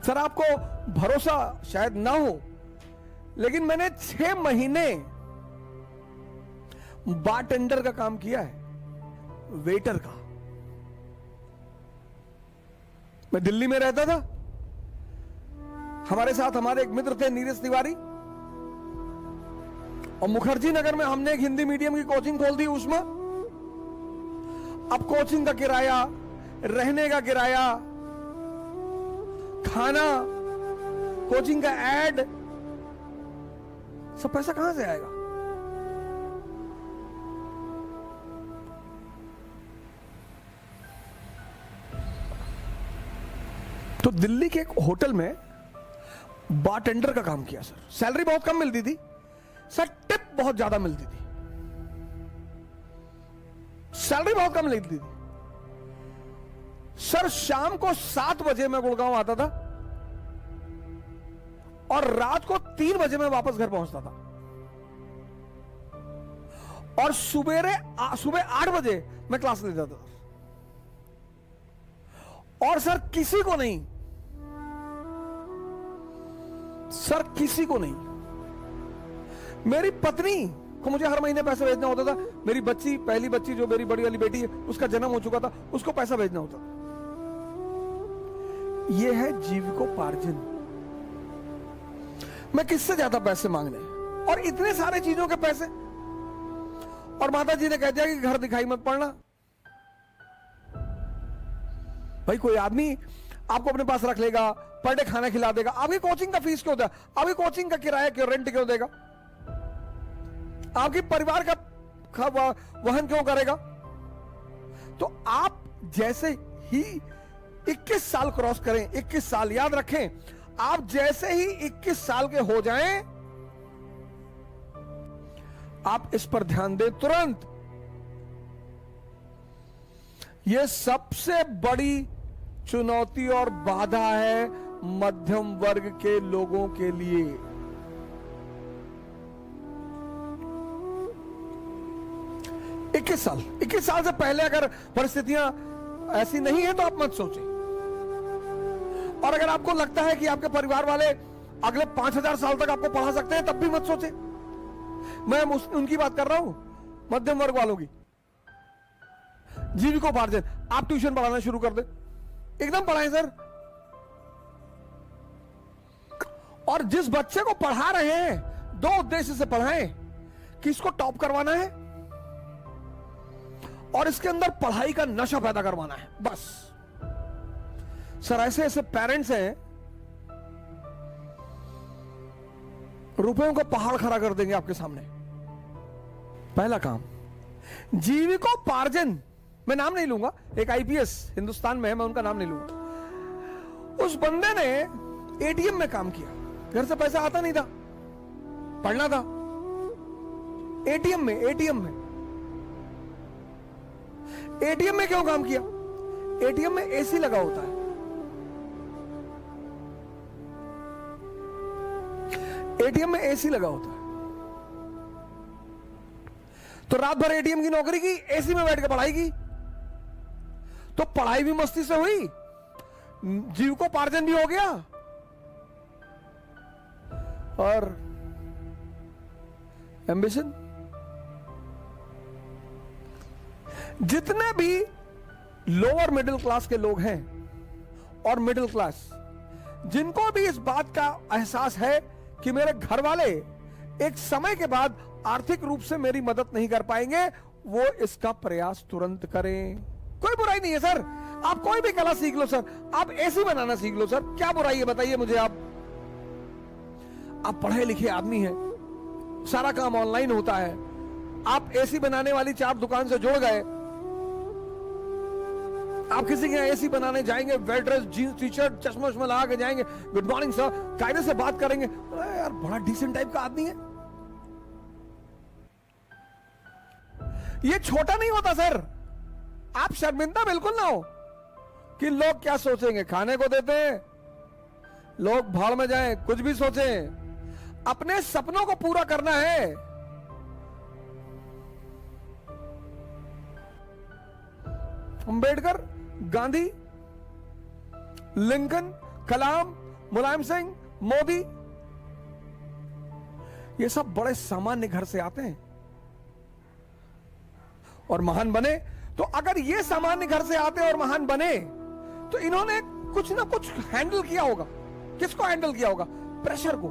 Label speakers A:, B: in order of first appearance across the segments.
A: Sir आपको भरोसा शायद ना हो, लेकिन मैंने 6 महीने बारटेंडर का काम किया है, वेटर का। मैं दिल्ली में रहता था, हमारे साथ हमारे एक मित्र थे नीरज तिवारी, और मुखर्जी नगर में हमने एक हिंदी मीडियम की कोचिंग खोल दी उसमें। अब कोचिंग का किराया, रहने का किराया, खाना, कोचिंग का एड, सब पैसा कहां से आएगा? तो दिल्ली के एक होटल में बारटेंडर का काम किया सर। सैलरी बहुत कम मिलती थी सर, टिप बहुत ज्यादा मिलती थी। सैलरी बहुत कम मिलती थी सर। शाम को 7 बजे मैं गुड़गांव आता था और रात को 3 बजे मैं वापस घर पहुंचता था, और सुबह 8 बजे मैं क्लास ले जाता था। और सर किसी को नहीं, सर किसी को नहीं, मेरी पत्नी को मुझे हर महीने पैसा भेजना होता था। मेरी बच्ची, पहली बच्ची जो मेरी बड़ी वाली बेटी है, उसका जन्म हो चुका था, उसको पैसा भेजना होता था। यह है जीविकोपार्जन। मैं किससे ज्यादा पैसे मांगने, और इतने सारे चीजों के पैसे। और माता जी ने कह दिया कि घर दिखाई मत पड़ना। भाई कोई आदमी आपको अपने पास रख लेगा, पर डे खाना खिला देगा, आपकी कोचिंग का फीस क्यों देगा? आपकी कोचिंग का किराया क्यों, रेंट क्यों देगा? आपके परिवार का वहन क्यों करेगा? तो आप जैसे ही 21 साल क्रॉस करें, 21 साल याद रखें, आप जैसे ही 21 साल के हो जाएं, आप इस पर ध्यान दें तुरंत। यह सबसे बड़ी चुनौती और बाधा है मध्यम वर्ग के लोगों के लिए। इक्कीस साल से पहले अगर परिस्थितियां ऐसी नहीं है तो आप मत सोचें। और अगर आपको लगता है कि आपके परिवार वाले अगले 5000 साल तक आपको पढ़ा सकते हैं, तब भी मत सोचें। मैं उनकी बात कर रहा हूं, मध्यम वर्ग वालों की। जीविकोपार्जन, आप ट्यूशन पढ़ाना शुरू कर दे, एकदम पढ़ाएं सर। और जिस बच्चे को पढ़ा रहे हैं, 2 उद्देश्य से पढ़ाएं कि इसको टॉप करवाना है और इसके अंदर पढ़ाई का नशा पैदा करवाना है, बस। सर ऐसे ऐसे पेरेंट्स हैं, रुपयों का पहाड़ खड़ा कर देंगे आपके सामने। पहला काम जीविकोपार्जन, मैं नाम नहीं लूंगा, एक आईपीएस हिंदुस्तान में है, मैं उनका नाम नहीं लूंगा। उस बंदे ने एटीएम में काम किया, घर से पैसा आता नहीं था, पढ़ना था। एटीएम में क्यों काम किया? एटीएम में एसी लगा होता है। एटीएम में एसी लगा होता है, तो रात भर एटीएम की नौकरी की, एसी में बैठ के पढ़ाई की, तो पढ़ाई भी मस्ती से हुई, जीविकोपार्जन भी हो गया, और एम्बिशन। जितने भी लोअर मिडिल क्लास के लोग हैं और मिडिल क्लास, जिनको भी इस बात का एहसास है कि मेरे घर वाले एक समय के बाद आर्थिक रूप से मेरी मदद नहीं कर पाएंगे, वो इसका प्रयास तुरंत करें। कोई बुराई नहीं है सर, आप कोई भी कला सीख लो सर, आप एसी बनाना सीख लो सर, क्या बुराई है बताइए मुझे। आप पढ़े लिखे आदमी हैं, सारा काम ऑनलाइन होता है, आप एसी बनाने वाली चाप दुकान से जुड़ गए, आप किसी के यहाँ एसी बनाने जाएंगे, well dress, jeans T shirt, चश्मा उश्मा लगा के जाएंगे, गुड मॉर्निंग सर, कायदे से बात करेंगे, अरे यार बड़ा डिसेंट टाइप का आदमी है। ये छोटा नहीं होता सर, आप शर्मिंदा बिल्कुल ना हो कि लोग क्या सोचेंगे। खाने को देते हैं, लोग भाड़ में जाएं, कुछ भी सोचें, अपने सपनों को पूरा करना है। अंबेडकर, गांधी, लिंकन, कलाम, मुलायम सिंह, मोदी, ये सब बड़े सामान्य घर से आते हैं और महान बने। तो अगर ये सामान्य घर से आते और महान बने तो इन्होंने कुछ ना कुछ हैंडल किया होगा। किसको हैंडल किया होगा? प्रेशर को।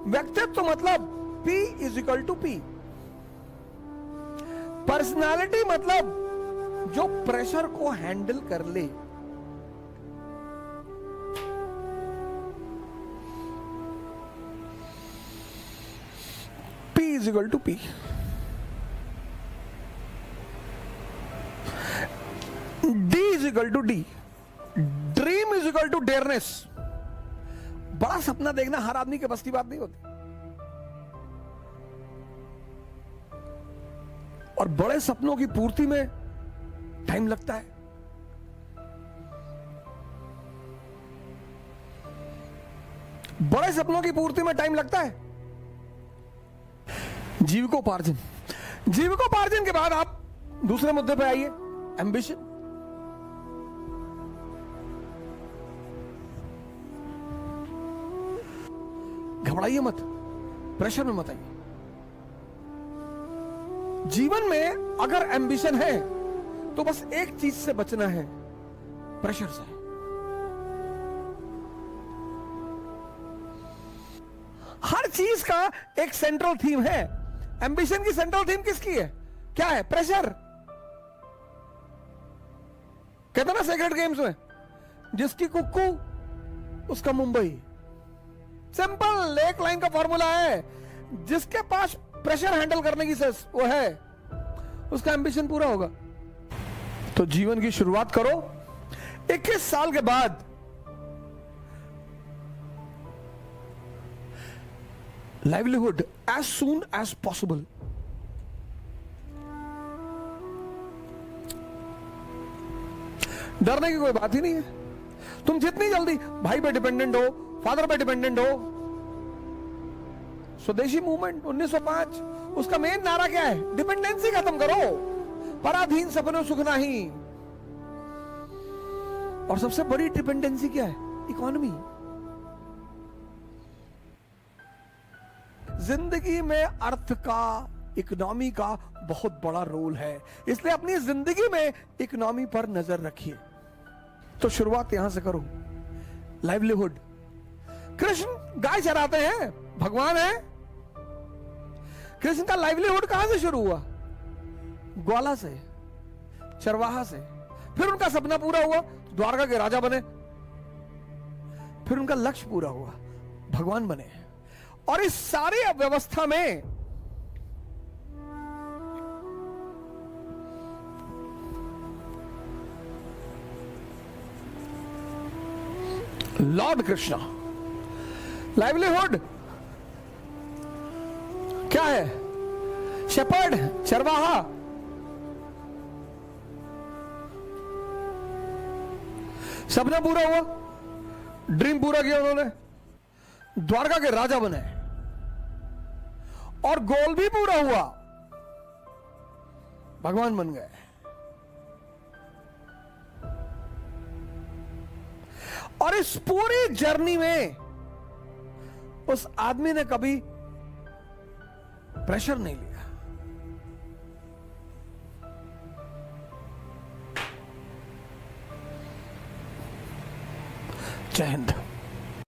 A: व्यक्तित्व मतलब P is equal to P। Personality मतलब जो प्रेशर को हैंडल कर ले। P is equal to P। D is equal to D। Dream is equal to dareness. बड़ा सपना देखना हर आदमी के बस की बात नहीं होती, और बड़े सपनों की पूर्ति में टाइम लगता है। बड़े सपनों की पूर्ति में टाइम लगता है। जीविकोपार्जन। जीविकोपार्जन के बाद आप दूसरे मुद्दे पे आइए, एम्बिशन। घबराइए मत, प्रेशर में मत आइए। जीवन में अगर एम्बिशन है तो बस एक चीज से बचना है, प्रेशर से। हर चीज का एक सेंट्रल थीम है। एम्बिशन की सेंट्रल थीम किसकी है? क्या है? प्रेशर। कहते ना सेक्रेट गेम्स में, जिसकी कुक्कू उसका मुंबई। सिंपल एक लाइन का फॉर्मूला है, जिसके पास प्रेशर हैंडल करने की सेंस वो है, उसका एम्बिशन पूरा होगा। तो जीवन की शुरुआत करो 21 साल के बाद। Livelihood as soon as possible. डरने की कोई बात ही नहीं है। तुम जितनी जल्दी भाई पे डिपेंडेंट हो, फादर पे डिपेंडेंट हो। स्वदेशी मूवमेंट 1905, उसका मेन नारा क्या है? डिपेंडेंसी खत्म करो, पराधीन सपनों सुख नहीं। और सबसे बड़ी डिपेंडेंसी क्या है? इकोनॉमी। जिंदगी में अर्थ का, इकोनॉमी का बहुत बड़ा रोल है, इसलिए अपनी जिंदगी में इकोनॉमी पर नजर रखिए। तो शुरुआत यहां से करो। लाइवलीहुड। कृष्ण गाय चराते हैं, भगवान है। कृष्ण का लाइवलीहुड कहां से शुरू हुआ? ग्वाला से, चरवाहा से। फिर उनका सपना पूरा हुआ, द्वारका के राजा बने। फिर उनका लक्ष्य पूरा हुआ, भगवान बने। और इस सारी व्यवस्था में लॉर्ड कृष्णा। लाइवलीहुड क्या है? शेपर्ड, चरवाहा। सपना पूरा हुआ, ड्रीम पूरा किया उन्होंने, द्वारका के राजा बने। और गोल भी पूरा हुआ, भगवान बन गए। और इस पूरी जर्नी में उस आदमी ने कभी प्रेशर नहीं लिया। जय हिंद।